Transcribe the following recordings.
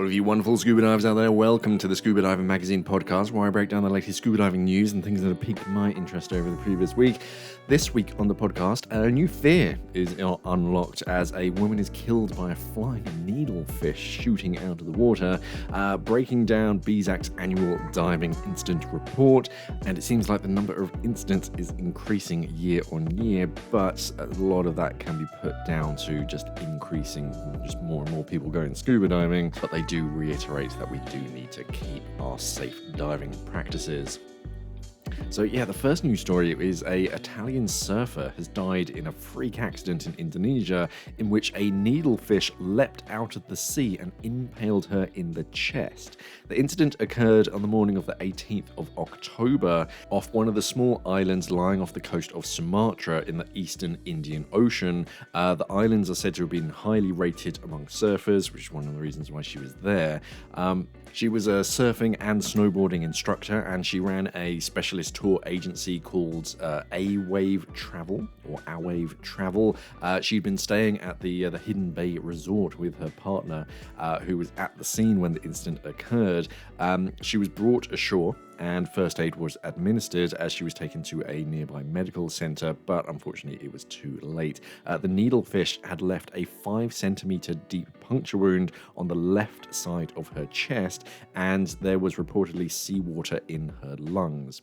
All of you wonderful scuba divers out there, welcome to the Scuba Diving Magazine podcast, where I break down the latest scuba diving news and things that have piqued my interest over the previous week. This week on the podcast, a new fear is unlocked as a woman is killed by a flying needlefish shooting out of the water, breaking down BZAC's annual diving incident report, and it seems like the number of incidents is increasing year on year, but a lot of that can be put down to just increasing, just more and more people going scuba diving, but they do reiterate that we do need to keep our safe diving practices. So yeah, the first news story is a Italian surfer has died in a freak accident in Indonesia in which a needlefish leapt out of the sea and impaled her in the chest. The incident occurred on the morning of the 18th of October off one of the small islands lying off the coast of Sumatra in the eastern Indian Ocean. The islands are said to have been highly rated among surfers, which is one of the reasons why she was there. She was a surfing and snowboarding instructor, and she ran a specialist tour agency called A-Wave Travel, or A-Wave Travel. She'd been staying at the Hidden Bay Resort with her partner, who was at the scene when the incident occurred. She was brought ashore, and first aid was administered as she was taken to a nearby medical center, but unfortunately it was too late. The needlefish had left a 5-centimeter deep puncture wound on the left side of her chest, and there was reportedly seawater in her lungs.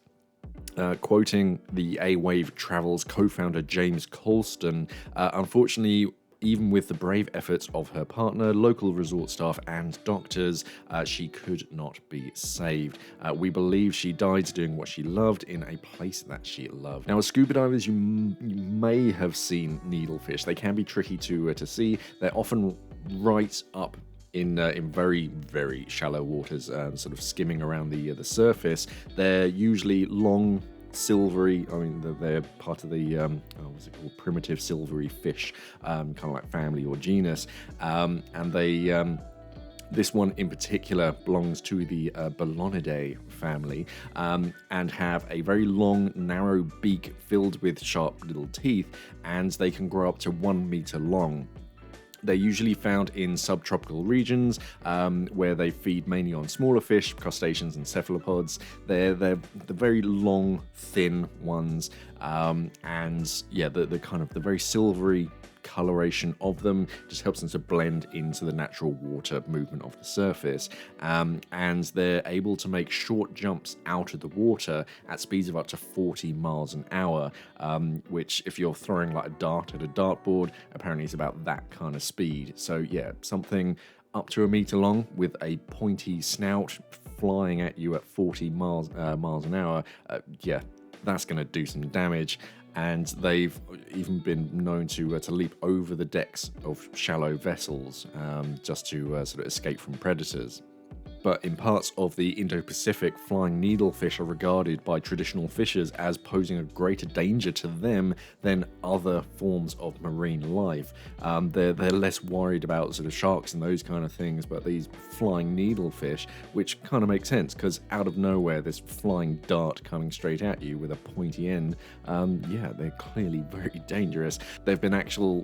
Quoting the A-Wave Travel's co-founder James Colston, unfortunately, even with the brave efforts of her partner, local resort staff, and doctors, she could not be saved. We believe she died doing what she loved in a place that she loved. Now, as scuba divers, you may have seen needlefish. They can be tricky to see. They're often right up in very, very shallow waters, sort of skimming around the surface. They're usually long, silvery, they're part of the what's it called, primitive silvery fish, kind of like family or genus, and they this one in particular belongs to the Belonidae family, and have a very long, narrow beak filled with sharp little teeth, and they can grow up to 1 meter long. They're usually found in subtropical regions, where they feed mainly on smaller fish, crustaceans, and cephalopods. They're the very long, thin ones, and yeah, the kind of the very silvery coloration of them just helps them to blend into the natural water movement of the surface, and they're able to make short jumps out of the water at speeds of up to 40 miles an hour, which, if you're throwing like a dart at a dartboard, apparently is about that kind of speed. So yeah, something up to 1 meter long with a pointy snout flying at you at 40 miles an hour, yeah, that's going to do some damage. And they've even been known to leap over the decks of shallow vessels, just to sort of escape from predators. But in parts of the Indo-Pacific, flying needlefish are regarded by traditional fishers as posing a greater danger to them than other forms of marine life. They're less worried about sort of sharks and those kind of things, but these flying needlefish, which kind of makes sense, because out of nowhere, this flying dart coming straight at you with a pointy end, yeah, they're clearly very dangerous. There have been actual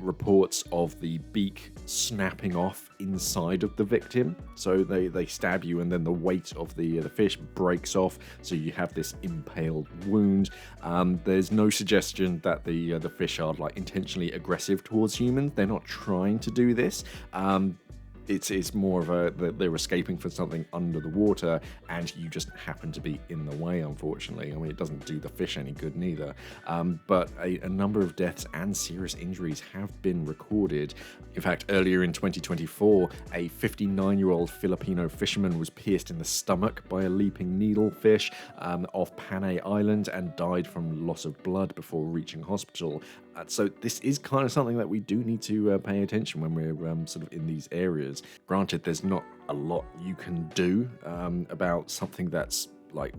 reports of the beak snapping off inside of the victim, so they stab you, and then the weight of the fish breaks off, so you have this impaled wound. There's no suggestion that the fish are like intentionally aggressive towards humans. They're not trying to do this. It's more of they're escaping from something under the water, and you just happen to be in the way, unfortunately. I mean, it doesn't do the fish any good neither. But a number of deaths and serious injuries have been recorded. In fact, earlier in 2024, a 59-year-old Filipino fisherman was pierced in the stomach by a leaping needlefish off Panay Island and died from loss of blood before reaching hospital. So this is kind of something that we do need to pay attention when we're sort of in these areas. Granted, there's not a lot you can do about something that's like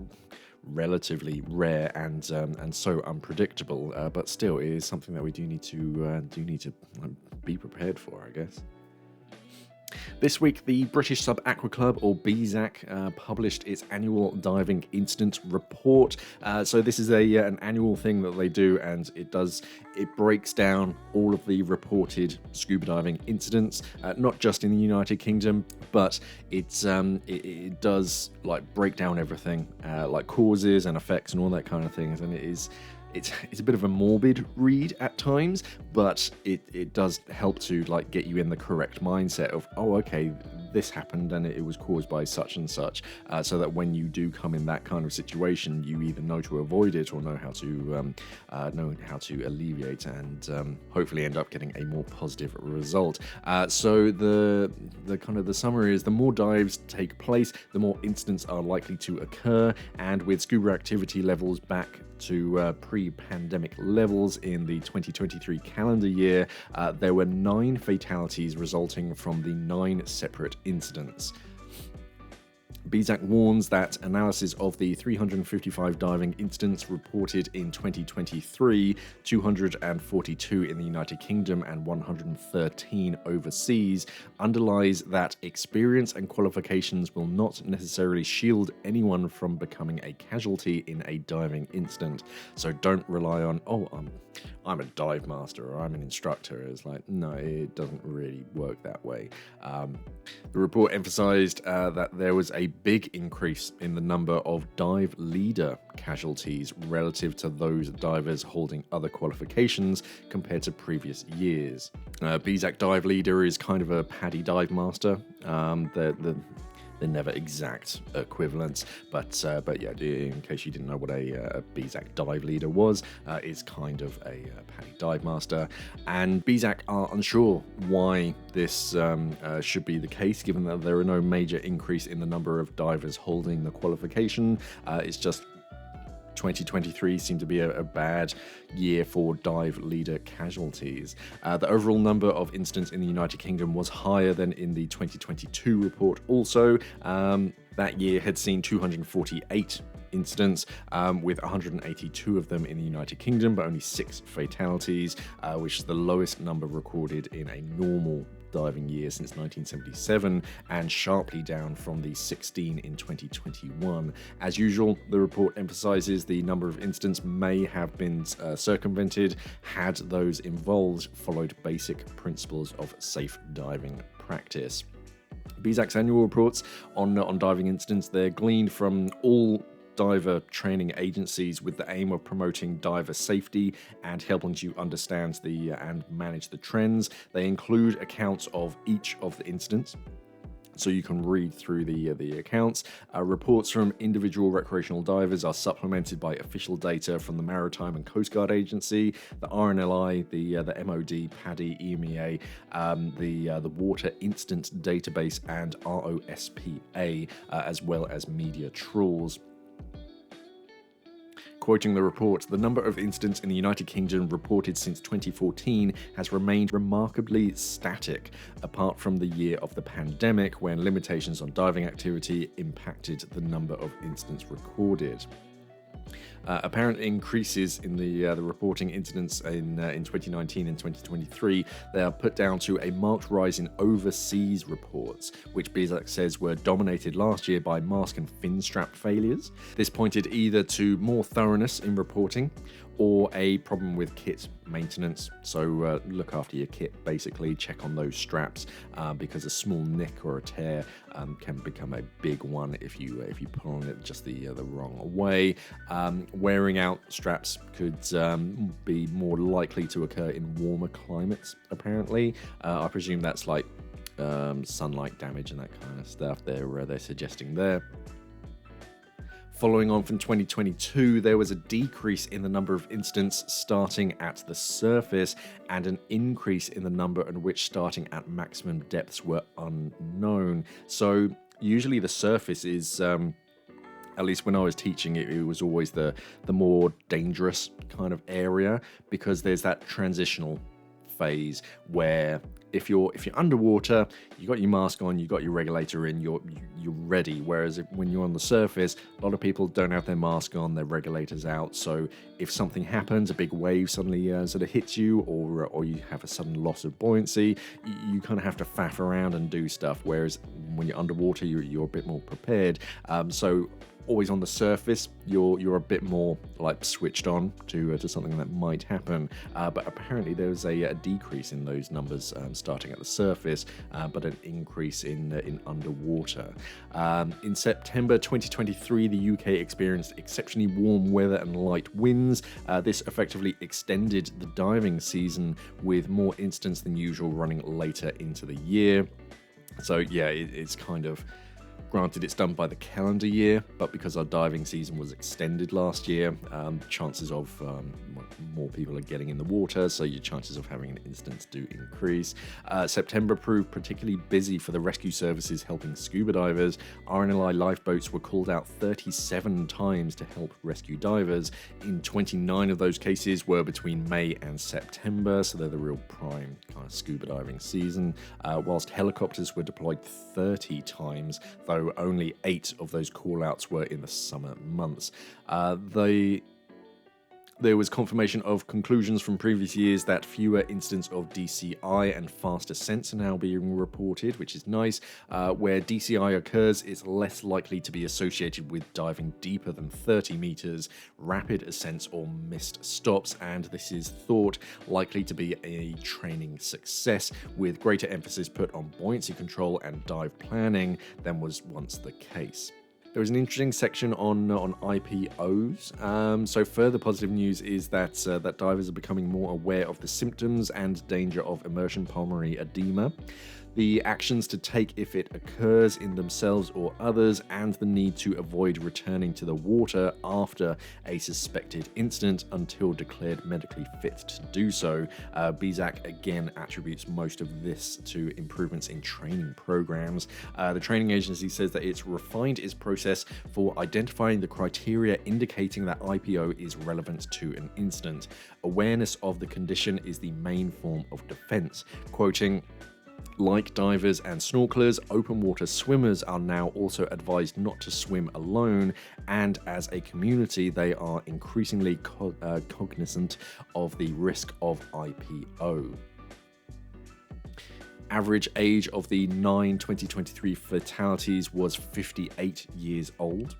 relatively rare and so unpredictable, but still, it is something that we do need to be prepared for, I guess. This week, the British Sub-Aqua Club, or BSAC, published its annual diving incident report. So this is an annual thing that they do, and it breaks down all of the reported scuba diving incidents, not just in the United Kingdom, but it does like break down everything, like causes and effects and all that kind of things, and it's a bit of a morbid read at times, but it does help to like get you in the correct mindset of, oh, okay, this happened and it was caused by such and such, so that when you do come in that kind of situation, you either know to avoid it or know how to alleviate and hopefully end up getting a more positive result. So the kind of the summary is, the more dives take place, the more incidents are likely to occur, and with scuba activity levels back to pre-pandemic levels in the 2023 calendar year, there were 9 fatalities resulting from the 9 separate incidents. BSAC warns that analysis of the 355 diving incidents reported in 2023, 242 in the United Kingdom and 113 overseas, underlies that experience and qualifications will not necessarily shield anyone from becoming a casualty in a diving incident. So don't rely on, I'm a dive master or I'm an instructor. It's like, no, it doesn't really work that way. The report emphasized that there was a big increase in the number of dive leader casualties relative to those divers holding other qualifications compared to previous years. BSAC dive leader is kind of a PADI dive master. They're never exact equivalents, but yeah, in case you didn't know what a BSAC dive leader was, it's kind of a PADI dive master. And BSAC are unsure why this should be the case, given that there are no major increase in the number of divers holding the qualification. It's just 2023 seemed to be a bad year for dive leader casualties. The overall number of incidents in the United Kingdom was higher than in the 2022 report also. That year had seen 248 incidents, with 182 of them in the United Kingdom, but only 6 fatalities, which is the lowest number recorded in a normal diving year since 1977, and sharply down from the 16 in 2021. As usual, the report emphasizes the number of incidents may have been circumvented had those involved followed basic principles of safe diving practice. BSAC's annual reports on diving incidents, they're gleaned from all diver training agencies with the aim of promoting diver safety and helping you understand and manage the trends. They include accounts of each of the incidents, so you can read through the accounts. Reports from individual recreational divers are supplemented by official data from the Maritime and Coast Guard Agency, the RNLI, the MOD, PADI, EMEA, the Water Incident Database, and ROSPA, as well as media trawls. Quoting the report, the number of incidents in the United Kingdom reported since 2014 has remained remarkably static, apart from the year of the pandemic, when limitations on diving activity impacted the number of incidents recorded. Apparent increases in the reporting incidents in 2019 and 2023, they are put down to a marked rise in overseas reports, which BSAC says were dominated last year by mask and fin strap failures. This pointed either to more thoroughness in reporting or a problem with kit maintenance. So look after your kit, basically check on those straps, because a small nick or a tear can become a big one if you pull on it just the wrong way. Wearing out straps could be more likely to occur in warmer climates, apparently. I presume that's like sunlight damage and that kind of stuff they're suggesting there. Following on from 2022, there was a decrease in the number of incidents starting at the surface and an increase in the number in which starting at maximum depths were unknown. So usually the surface is, at least when I was teaching, it was always the more dangerous kind of area, because there's that transitional phase where if you're underwater, you got your mask on, you got your regulator in, you're ready. Whereas when you're on the surface, a lot of people don't have their mask on, their regulators out. So if something happens, a big wave suddenly sort of hits you, or you have a sudden loss of buoyancy, you kind of have to faff around and do stuff. Whereas when you're underwater, you're a bit more prepared. So always on the surface, you're a bit more like switched on to something that might happen. But apparently there was a decrease in those numbers starting at the surface, but an increase in underwater. In September 2023, the UK experienced exceptionally warm weather and light winds. This effectively extended the diving season, with more incidents than usual running later into the year. So yeah, it's kind of... Granted, it's done by the calendar year, but because our diving season was extended last year, chances of more people are getting in the water, so your chances of having an instance do increase. September proved particularly busy for the rescue services helping scuba divers. RNLI lifeboats were called out 37 times to help rescue divers. In 29 of those cases were between May and September, so they're the real prime kind of scuba diving season, whilst helicopters were deployed 30 times, though only 8 of those call-outs were in the summer months. There was confirmation of conclusions from previous years that fewer incidents of DCI and fast ascents are now being reported, which is nice. Where DCI occurs, it's less likely to be associated with diving deeper than 30 meters, rapid ascents or missed stops, and this is thought likely to be a training success, with greater emphasis put on buoyancy control and dive planning than was once the case. There was an interesting section on IPOs. So further positive news is that divers are becoming more aware of the symptoms and danger of immersion pulmonary edema, the actions to take if it occurs in themselves or others, and the need to avoid returning to the water after a suspected incident until declared medically fit to do so. BZAC again attributes most of this to improvements in training programs. The training agency says that it's refined its process for identifying the criteria indicating that IPO is relevant to an incident. Awareness of the condition is the main form of defense. Quoting, "Like divers and snorkelers, open water swimmers are now also advised not to swim alone, and as a community they are increasingly cognizant of the risk of IPO." Average age of the 9 2023 fatalities was 58 years old.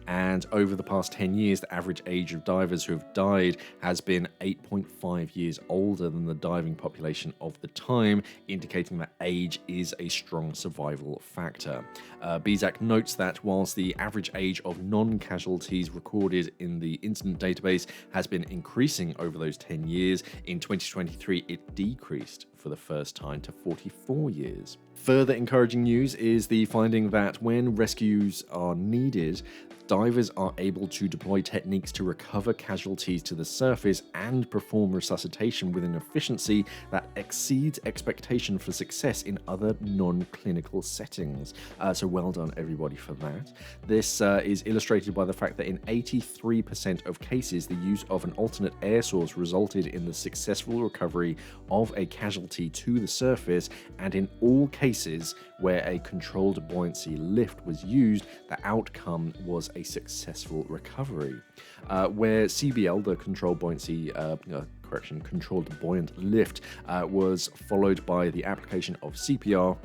And over the past 10 years, the average age of divers who have died has been 8.5 years older than the diving population of the time, indicating that age is a strong survival factor. BZAC notes that whilst the average age of non-casualties recorded in the incident database has been increasing over those 10 years, in 2023 it decreased for the first time to 44 years. Further encouraging news is the finding that when rescues are needed, divers are able to deploy techniques to recover casualties to the surface and perform resuscitation with an efficiency that exceeds expectation for success in other non-clinical settings. So well done everybody for that. This is illustrated by the fact that in 83% of cases, the use of an alternate air source resulted in the successful recovery of a casualty to the surface, and in all cases where a controlled buoyancy lift was used, the outcome was a successful recovery. Where CBL, the controlled buoyant lift, was followed by the application of CPR,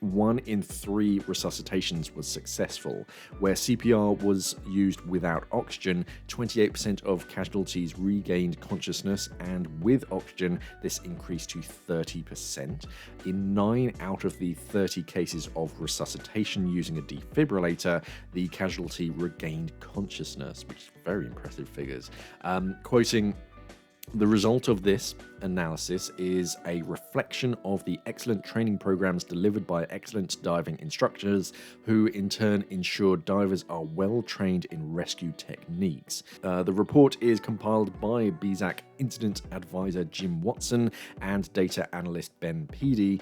1 in 3 resuscitations was successful. Where CPR was used without oxygen, 28% of casualties regained consciousness, and with oxygen, this increased to 30%. In 9 out of the 30 cases of resuscitation using a defibrillator, the casualty regained consciousness, which is very impressive figures. Quoting, "The result of this analysis is a reflection of the excellent training programs delivered by excellent diving instructors, who in turn ensure divers are well trained in rescue techniques." The report is compiled by BZAC Incident Advisor Jim Watson and Data Analyst Ben Peedy.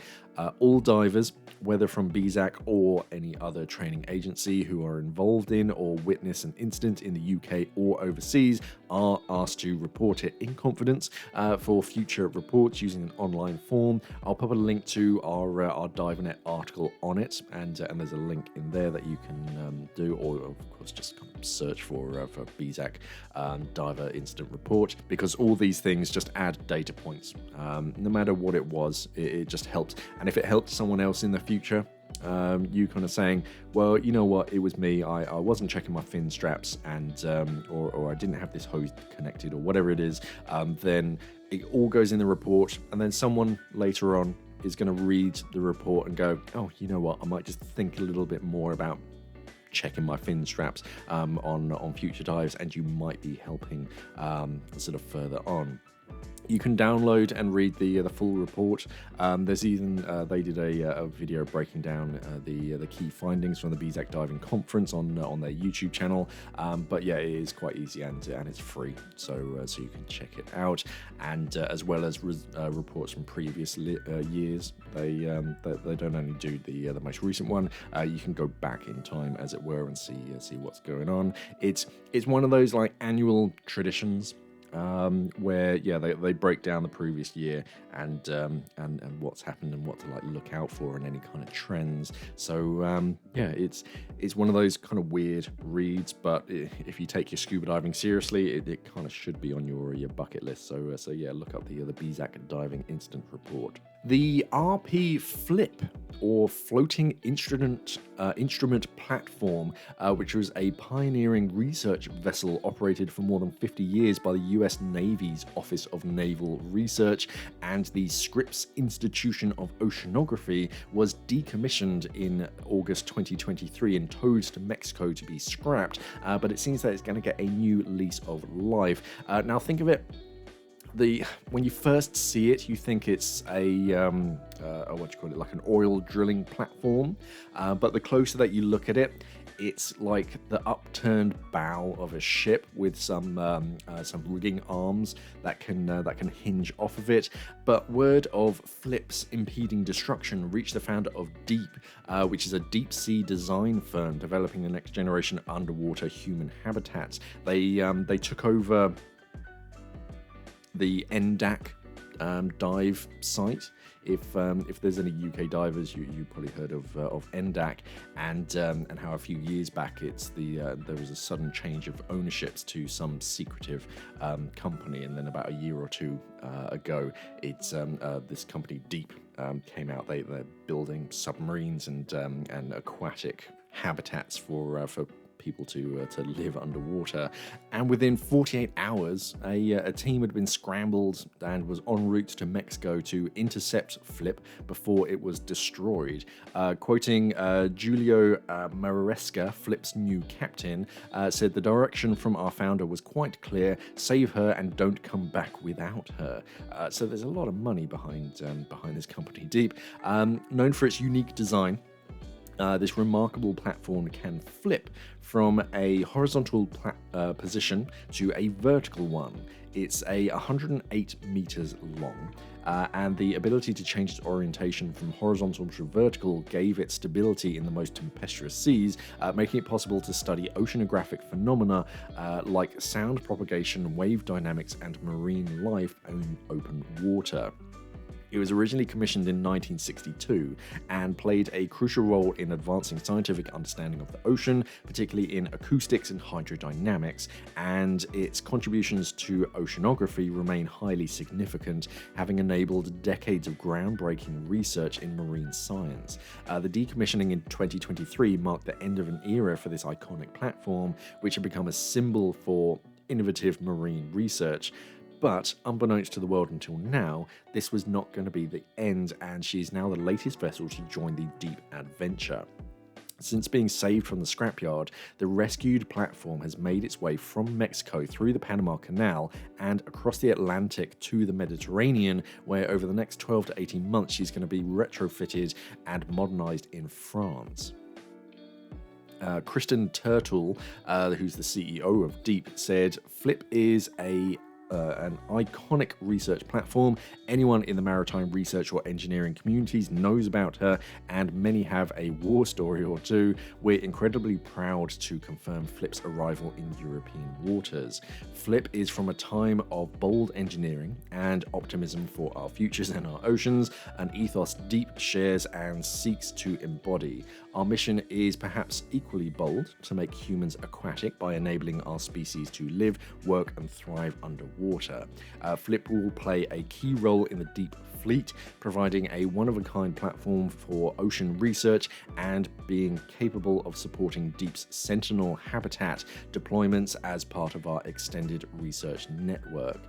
All divers, whether from BZAC or any other training agency who are involved in or witness an incident in the UK or overseas, are asked to report it in confidence for future future reports using an online form. I'll put a link to our DiveNet article on it, and there's a link in there that you can do, or of course just kind of search for BZAC diver incident report, because all these things just add data points. No matter what it was, it just helps. And if it helps someone else in the future, you kind of saying, well, you know what, it was me, I wasn't checking my fin straps, and or I didn't have this hose connected, or whatever it is, then it all goes in the report, and then someone later on is going to read the report and go, oh, you know what, I might just think a little bit more about checking my fin straps on future dives, and you might be helping sort of further on. You can download and read the full report. There's even they did a video breaking down the key findings from the BZAC diving conference on their YouTube channel. But yeah, it is quite easy, and it's free, so you can check it out. And as well as reports from previous years, they don't only do the most recent one. You can go back in time, as it were, and see what's going on. It's one of those like annual traditions. Where they break down the previous year and what's happened and what to like look out for and any kind of trends. So it's one of those kind of weird reads, but if you take your scuba diving seriously, it kind of should be on your bucket list. So look up the BZAC diving incident report. The RP Flip, or Floating Instrument Platform, which was a pioneering research vessel operated for more than 50 years by the US Navy's Office of Naval Research and the Scripps Institution of Oceanography, was decommissioned in August 2023 and towed to Mexico to be scrapped, but it seems that it's going to get a new lease of life. Now think of it, when you first see it, you think it's like an oil drilling platform, but the closer that you look at it, it's like the upturned bow of a ship with some rigging arms that can hinge off of it. But word of Flip's impeding destruction reached the founder of Deep, which is a deep sea design firm developing the next generation underwater human habitats. They took over the NDAC dive site. If there's any UK divers, you probably heard of NDAC, and how a few years back there was a sudden change of ownerships to some secretive company, and then about a year or two ago, it's this company Deep came out. They're building submarines and aquatic habitats for people to live underwater. And within 48 hours, a team had been scrambled and was en route to Mexico to intercept Flip before it was destroyed. Quoting Julio Maresca, Flip's new captain, said, "The direction from our founder was quite clear: save her and don't come back without her." So there's a lot of money behind this company, Deep. Known for its unique design, this remarkable platform can flip from a horizontal position to a vertical one. It's 108 meters long, and the ability to change its orientation from horizontal to vertical gave it stability in the most tempestuous seas, making it possible to study oceanographic phenomena like sound propagation, wave dynamics, and marine life in open water. It was originally commissioned in 1962 and played a crucial role in advancing scientific understanding of the ocean, particularly in acoustics and hydrodynamics, and its contributions to oceanography remain highly significant, having enabled decades of groundbreaking research in marine science. The decommissioning in 2023 marked the end of an era for this iconic platform, which had become a symbol for innovative marine research. But unbeknownst to the world until now, this was not going to be the end, and she is now the latest vessel to join the Deep adventure. Since being saved from the scrapyard, the rescued platform has made its way from Mexico through the Panama Canal and across the Atlantic to the Mediterranean, where over the next 12 to 18 months she's going to be retrofitted and modernized in France. Kristen Turtle, who's the CEO of Deep, said, "Flip is a an iconic research platform. Anyone in the maritime research or engineering communities knows about her, and many have a war story or two. We're incredibly proud to confirm Flip's arrival in European waters. Flip is from a time of bold engineering and optimism for our futures and our oceans, an ethos Deep shares and seeks to embody. Our mission is perhaps equally bold: to make humans aquatic by enabling our species to live, work, and thrive underwater. Flip will play a key role in the deep fleet, providing a one-of-a-kind platform for ocean research and being capable of supporting Deep's Sentinel habitat deployments as part of our extended research network.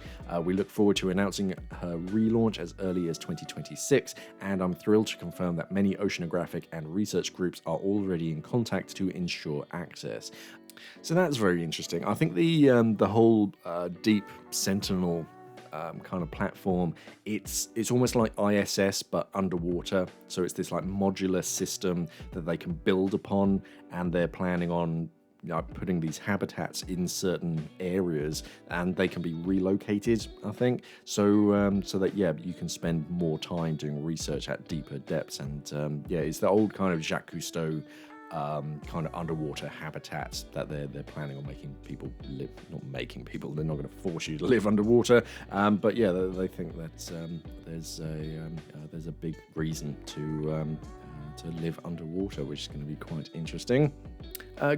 We look forward to announcing her relaunch as early as 2026, and I'm thrilled to confirm that many oceanographic and research groups are already in contact to ensure access. So that's very interesting. I think the whole Deep Sentinel kind of platform, it's almost like ISS but underwater. So it's this like modular system that they can build upon, and they're planning on putting these habitats in certain areas, and they can be relocated, I think, so that you can spend more time doing research at deeper depths. And it's the old kind of Jacques Cousteau kind of underwater habitats that they're planning on making people live. Not making people, they're not going to force you to live underwater, but they think that there's a big reason to live underwater, which is going to be quite interesting.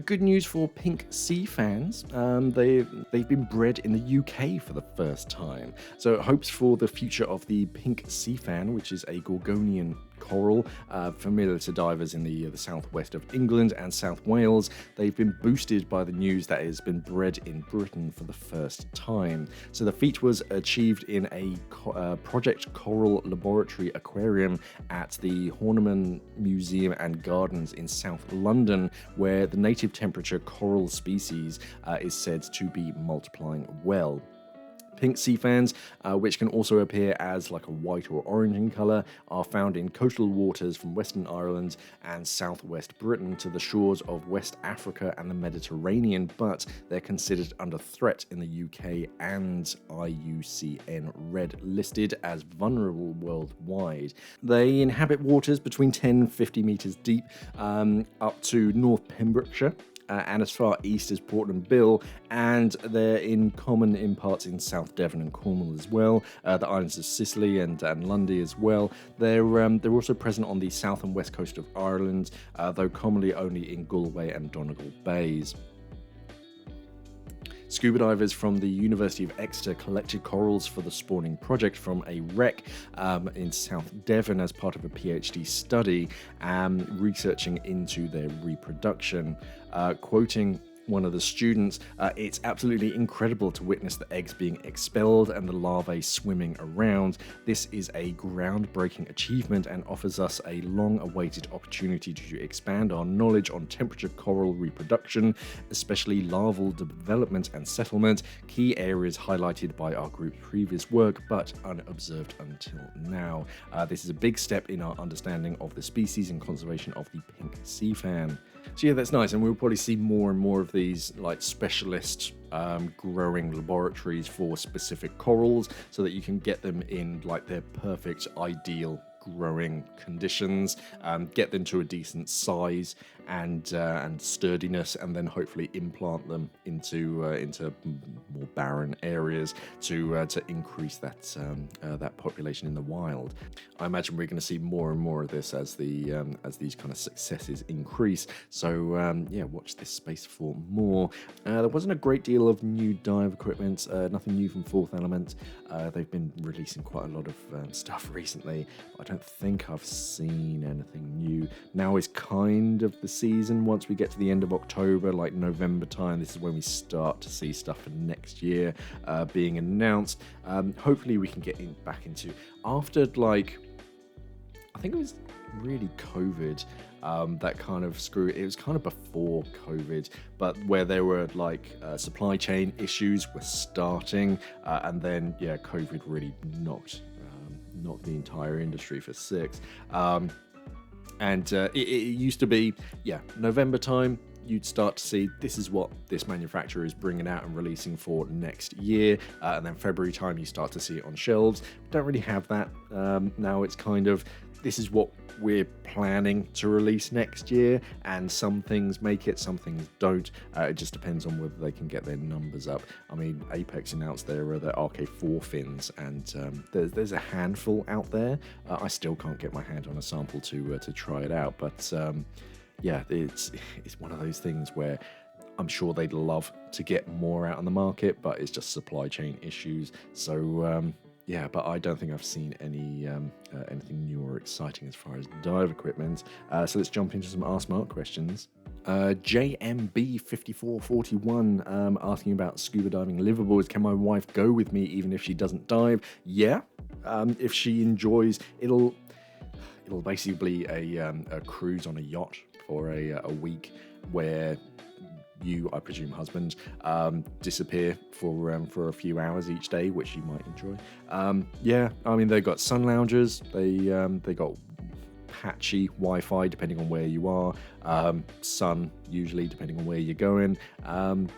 Good news for pink sea fans. They've been bred in the UK for the first time. So hopes for the future of the pink sea fan, which is a Gorgonian coral, familiar to divers in the southwest of England and South Wales. They've been boosted by the news that it has been bred in Britain for the first time. So the feat was achieved in a Project Coral Laboratory Aquarium at the Horniman Museum and Gardens in South London, where the native temperature coral species is said to be multiplying well. Pink sea fans, which can also appear as like a white or orange in colour, are found in coastal waters from Western Ireland and southwest Britain to the shores of West Africa and the Mediterranean, but they're considered under threat in the UK and IUCN Red listed as vulnerable worldwide. They inhabit waters between 10 and 50 metres deep, up to North Pembrokeshire, and as far east as Portland Bill, and they're in common in parts in South Devon and Cornwall as well, the islands of Sicily and Lundy as well. They're also present on the south and west coast of Ireland, though commonly only in Galway and Donegal Bays. Scuba divers from the University of Exeter collected corals for the spawning project from a wreck in South Devon as part of a PhD study, researching into their reproduction. Quoting one of the students, it's absolutely incredible to witness the eggs being expelled and the larvae swimming around. This is a groundbreaking achievement and offers us a long-awaited opportunity to expand our knowledge on temperature coral reproduction, especially larval development and settlement, key areas highlighted by our group's previous work but unobserved until now. This is a big step in our understanding of the species and conservation of the pink sea fan. So yeah, that's nice, and we'll probably see more and more of these like specialist growing laboratories for specific corals, so that you can get them in like their perfect ideal growing conditions, get them to a decent size and sturdiness, and then hopefully implant them into more barren areas to increase that population in the wild. I imagine we're going to see more and more of this as these kind of successes increase. So watch this space for more. There wasn't a great deal of new dive equipment, nothing new from Fourth Element. They've been releasing quite a lot of stuff recently. I don't think I've seen anything new. Now is kind of the season. Once we get to the end of October, like November time, this is when we start to see stuff for next year being announced. Hopefully we can get back into, after like, I think it was really COVID that kind of screwed. It was kind of before COVID, but where there were like supply chain issues were starting, and then COVID really knocked the entire industry for six. And it used to be November time, you'd start to see this is what this manufacturer is bringing out and releasing for next year, and then February time you start to see it on shelves. Don't really have that now. It's kind of, this is what we're planning to release next year, and some things make it, some things don't. It just depends on whether they can get their numbers up. I mean, Apex announced their RK4 fins, and there's a handful out there. I still can't get my hand on a sample to try it out, but yeah, it's one of those things where I'm sure they'd love to get more out on the market, but it's just supply chain issues. So yeah, but I don't think I've seen anything new or exciting as far as dive equipment. So let's jump into some Ask Mark questions. JMB5441 asking about scuba diving liveaboards. Can my wife go with me even if she doesn't dive? Yeah, if she enjoys, it'll basically be a cruise on a yacht for a week where you, I presume husband, disappear for a few hours each day, which you might enjoy. Yeah, I mean, they got sun loungers, they got patchy Wi-Fi depending on where you are, sun usually depending on where you're going, and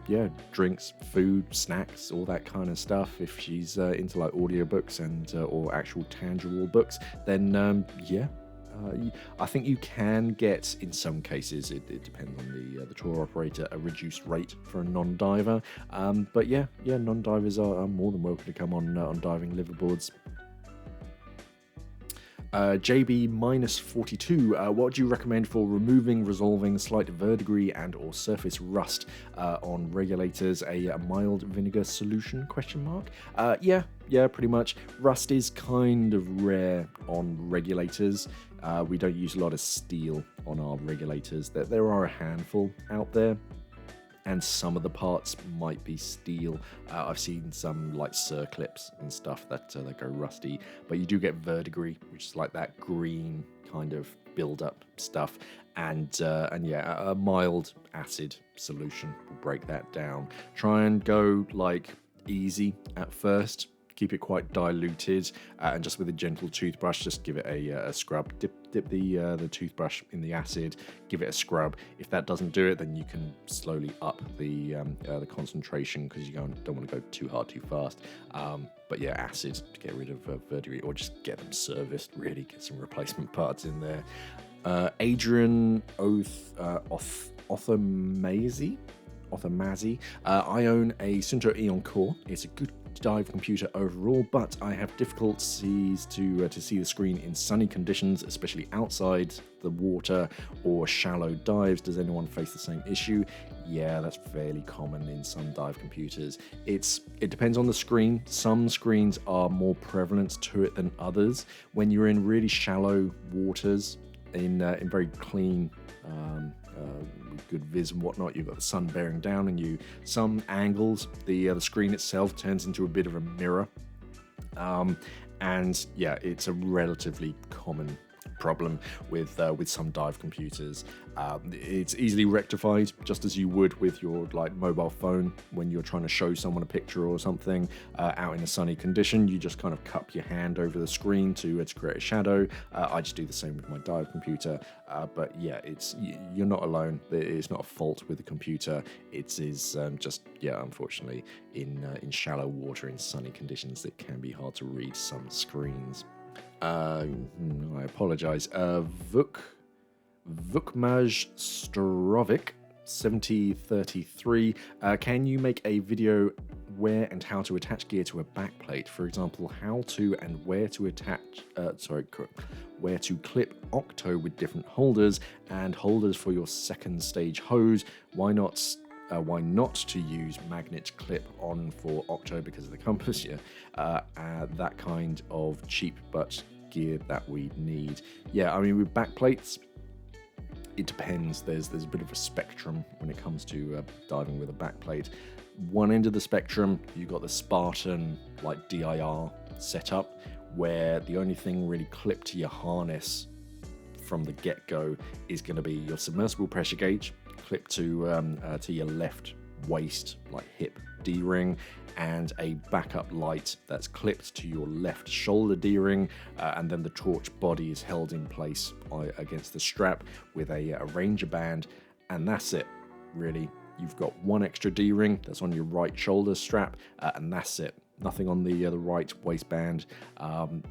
yeah, drinks, food, snacks, all that kind of stuff. If she's into like audiobooks and or actual tangible books, then yeah. I think you can get, in some cases, it depends on the tour operator, a reduced rate for a non-diver. But yeah, non-divers are more than welcome to come on diving liveaboards. JB-42, what do you recommend for removing, resolving slight verdigris and or surface rust on regulators? A mild vinegar solution, ? Yeah, pretty much. Rust is kind of rare on regulators. We don't use a lot of steel on our regulators. There are a handful out there, and some of the parts might be steel. I've seen some like circlips and stuff that go rusty, but you do get verdigris, which is like that green kind of build-up stuff, and yeah, a mild acid solution will break that down. Try and go like easy at first. Keep it quite diluted, and just with a gentle toothbrush, just give it a scrub. Dip the toothbrush in the acid, give it a scrub. If that doesn't do it, then you can slowly up the concentration, because you don't want to go too hard too fast. But yeah, acid to get rid of verdigris, or just get them serviced. Really get some replacement parts in there. Adrian Othamazi. I own a Sunto Eon Core. It's a good dive computer overall, but I have difficulties to see the screen in sunny conditions, especially outside the water or shallow dives. Does anyone face the same issue? Yeah, that's fairly common in some dive computers. It depends on the screen. Some screens are more prevalent to it than others. When you're in really shallow waters, in very clean good viz and whatnot, you've got the sun bearing down on you. Some angles, the screen itself turns into a bit of a mirror, and yeah, it's a relatively common problem with some dive computers. It's easily rectified, just as you would with your like mobile phone when you're trying to show someone a picture or something out in a sunny condition. You just kind of cup your hand over the screen to create a shadow. I just do the same with my dive computer. But yeah, you're not alone. It's not a fault with the computer. It is just, yeah, unfortunately, in shallow water in sunny conditions, it can be hard to read some screens. I apologize. Vukmaj Strovic 7033. Can you make a video where and how to attach gear to a backplate? For example, how to and where to attach, where to clip octo with different holders and holders for your second stage hose. Why not to use magnet clip on for octo because of the compass? Yeah, that kind of cheap but gear that we need. Yeah, I mean, with backplates, it depends. There's a bit of a spectrum when it comes to diving with a backplate. One end of the spectrum, you've got the Spartan like DIR setup, where the only thing really clipped to your harness from the get-go is going to be your submersible pressure gauge, clipped to your left waist, like hip D-ring, and a backup light that's clipped to your left shoulder D-ring, and then the torch body is held in place against the strap with a ranger band and that's it, really. You've got one extra D-ring that's on your right shoulder strap, and that's it. Nothing on the right waistband.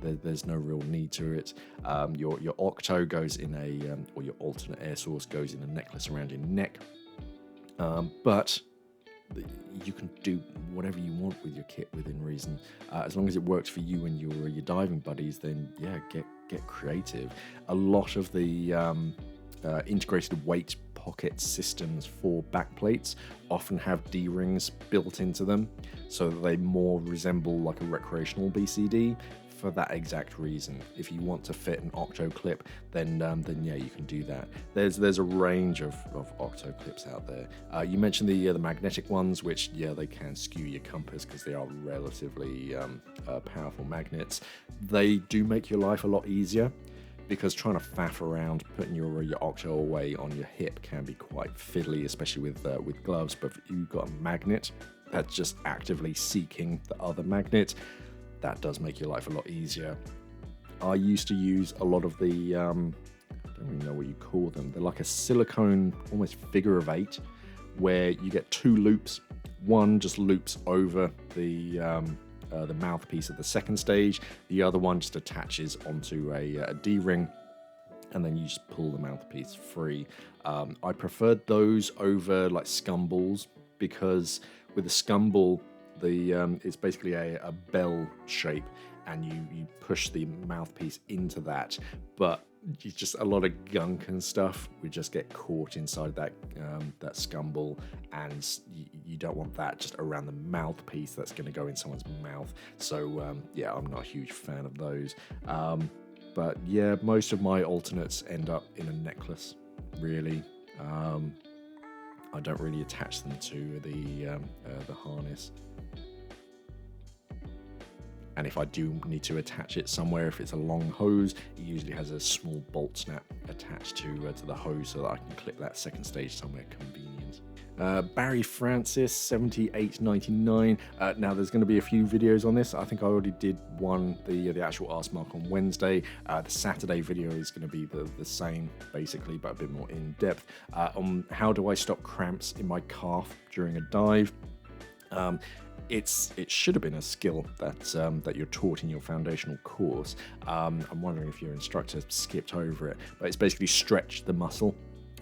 There's no real need to it. Your octo goes in or your alternate air source goes in a necklace around your neck. But you can do whatever you want with your kit within reason, as long as it works for you and your diving buddies. Then yeah, get creative. A lot of the integrated weight pocket systems for backplates often have D-rings built into them, so that they more resemble like a recreational BCD. For that exact reason, if you want to fit an octo clip, then yeah, you can do that. There's a range of octo clips out there. You mentioned the magnetic ones, which yeah, they can skew your compass because they are relatively powerful magnets. They do make your life a lot easier, because trying to faff around putting your octo away on your hip can be quite fiddly, especially with gloves. But if you've got a magnet that's just actively seeking the other magnet, that does make your life a lot easier. I used to use a lot of the, I don't even know what you call them. They're like a silicone, almost figure of eight, where you get two loops. One just loops over the mouthpiece at the second stage. The other one just attaches onto a D-ring, and then you just pull the mouthpiece free. I preferred those over like scum balls, because with a scum ball, it's basically a bell shape, and you push the mouthpiece into that, but just a lot of gunk and stuff would just get caught inside that scum ball, and you don't want that just around the mouthpiece that's going to go in someone's mouth. So yeah, I'm not a huge fan of those. But yeah, most of my alternates end up in a necklace, really. I don't really attach them to the harness. And if I do need to attach it somewhere, if it's a long hose, it usually has a small bolt snap attached to the hose, so that I can clip that second stage somewhere convenient. Barry Francis, 78.99. Now there's going to be a few videos on this. I think I already did one, the actual Ask Mark on Wednesday. The Saturday video is going to be the same, basically, but a bit more in depth, on how do I stop cramps in my calf during a dive. It should have been a skill that you're taught in your foundational course. I'm wondering if your instructor skipped over it, but it's basically stretch the muscle.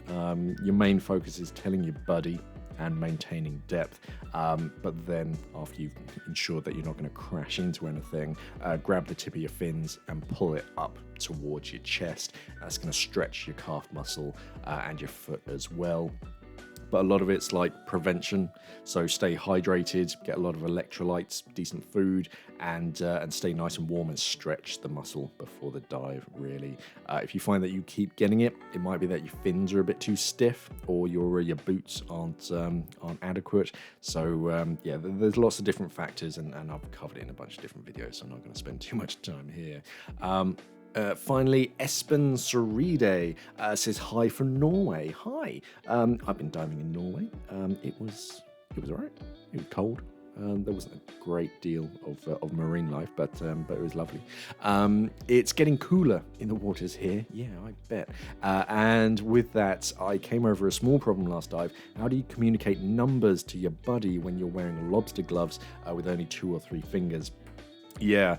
Your main focus is telling your buddy and maintaining depth, but then after you've ensured that you're not going to crash into anything, grab the tip of your fins and pull it up towards your chest. That's going to stretch your calf muscle and your foot as well. But a lot of it's like prevention, so stay hydrated, get a lot of electrolytes, decent food, and stay nice and warm and stretch the muscle before the dive, really. If you find that you keep getting it, it might be that your fins are a bit too stiff, or your boots aren't adequate. So yeah, there's lots of different factors, and I've covered it in a bunch of different videos, so I'm not going to spend too much time here. Finally, Espen Soride says hi from Norway. Hi. I've been diving in Norway. It was alright. It was cold. There wasn't a great deal of marine life, but it was lovely. It's getting cooler in the waters here. Yeah, I bet. And with that, I came over a small problem last dive. How do you communicate numbers to your buddy when you're wearing lobster gloves with only 2 or 3 fingers? Yeah.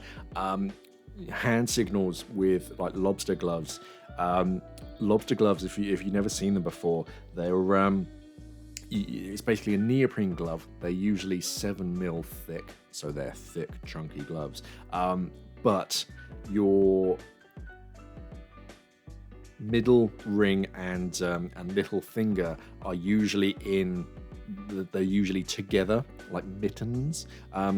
Hand signals with like lobster gloves. Lobster gloves, if you've never seen them before, they're it's basically a neoprene glove. They're usually 7mm thick, so they're thick, chunky gloves. But your middle ring and little finger are usually they're usually together like mittens.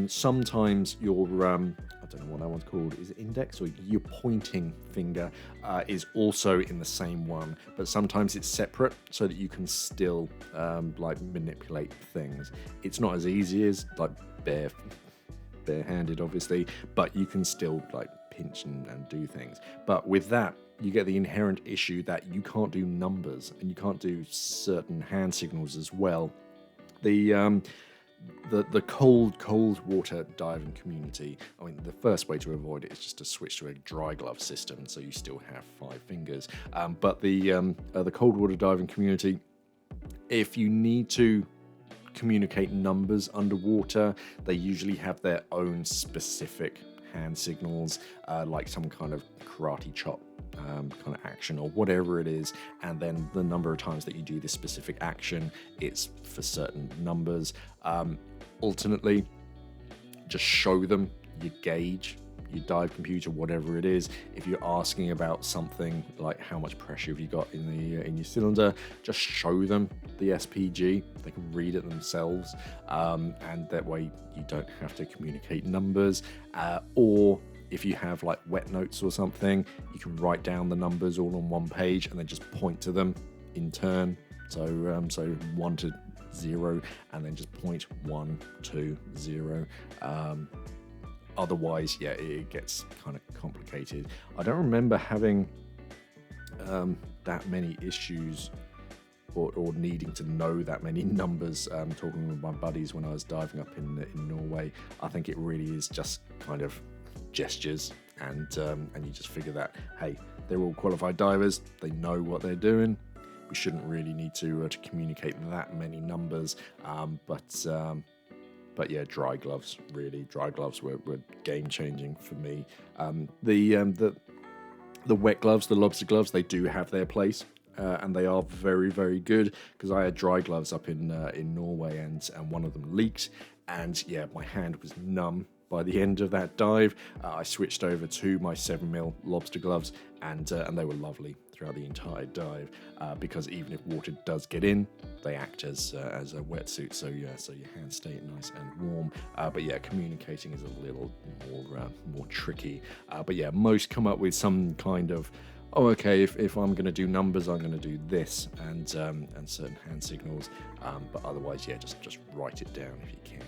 Sometimes your I don't know what that one's called. Is it index, or your pointing finger is also in the same one, but sometimes it's separate so that you can still like manipulate things. It's not as easy as like barehanded, obviously, but you can still like pinch and do things. But with that, you get the inherent issue that you can't do numbers and you can't do certain hand signals as well. The cold water diving community, I mean, the first way to avoid it is just to switch to a dry glove system, so you still have 5 fingers. But the cold water diving community, If you need to communicate numbers underwater, they usually have their own specific hand signals, like some kind of karate chop kind of action or whatever it is, and then the number of times that you do this specific action, it's for certain numbers. Alternately, just show them your gauge, your dive computer, whatever it is. If you're asking about something like how much pressure have you got in your cylinder, just show them the SPG. They can read it themselves, and that way you don't have to communicate numbers. Or if you have like wet notes or something, you can write down the numbers all on one page and then just point to them in turn. So 1 to 0, and then just point 1 to 0. Otherwise, yeah, it gets kind of complicated. I don't remember having that many issues or needing to know that many numbers. Talking with my buddies when I was diving up in Norway, I think it really is just kind of gestures, and you just figure that, hey, they're all qualified divers. They know what they're doing. We shouldn't really need to communicate that many numbers. But yeah, dry gloves, really. Dry gloves were game-changing for me. The wet gloves, the lobster gloves, they do have their place, and they are very, very good, because I had dry gloves up in Norway, and one of them leaked, and yeah, my hand was numb by the end of that dive. I switched over to my 7mm lobster gloves, and they were lovely throughout the entire dive, because even if water does get in, they act as a wetsuit, so your hands stay nice and warm. But yeah, communicating is a little more tricky. But yeah, most come up with some kind of, oh, okay, if I'm going to do numbers, I'm going to do this, and certain hand signals. But otherwise, yeah, just write it down if you can.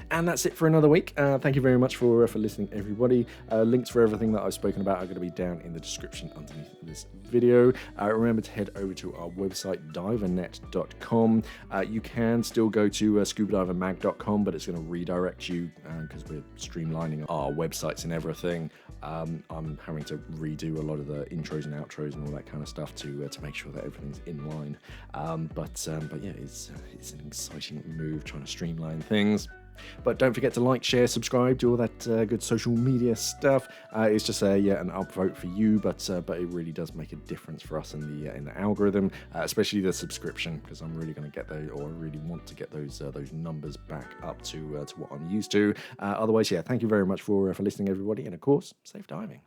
And that's it for another week. Thank you very much for listening, everybody. Links for everything that I've spoken about are going to be down in the description underneath this video. Remember to head over to our website, divernet.com. You can still go to scubadivermag.com, but it's going to redirect you because we're streamlining our websites and everything. I'm having to redo a lot of the intros and outros and all that kind of stuff to make sure that everything's in line. But yeah, it's an exciting move trying to streamline things. But don't forget to like, share, subscribe, do all that good social media stuff. It's just an upvote for you, but it really does make a difference for us in the algorithm, especially the subscription, because I'm really going to get those, or I really want to get those numbers back up to what I'm used to. Otherwise, yeah, thank you very much for listening, everybody, and of course, safe diving.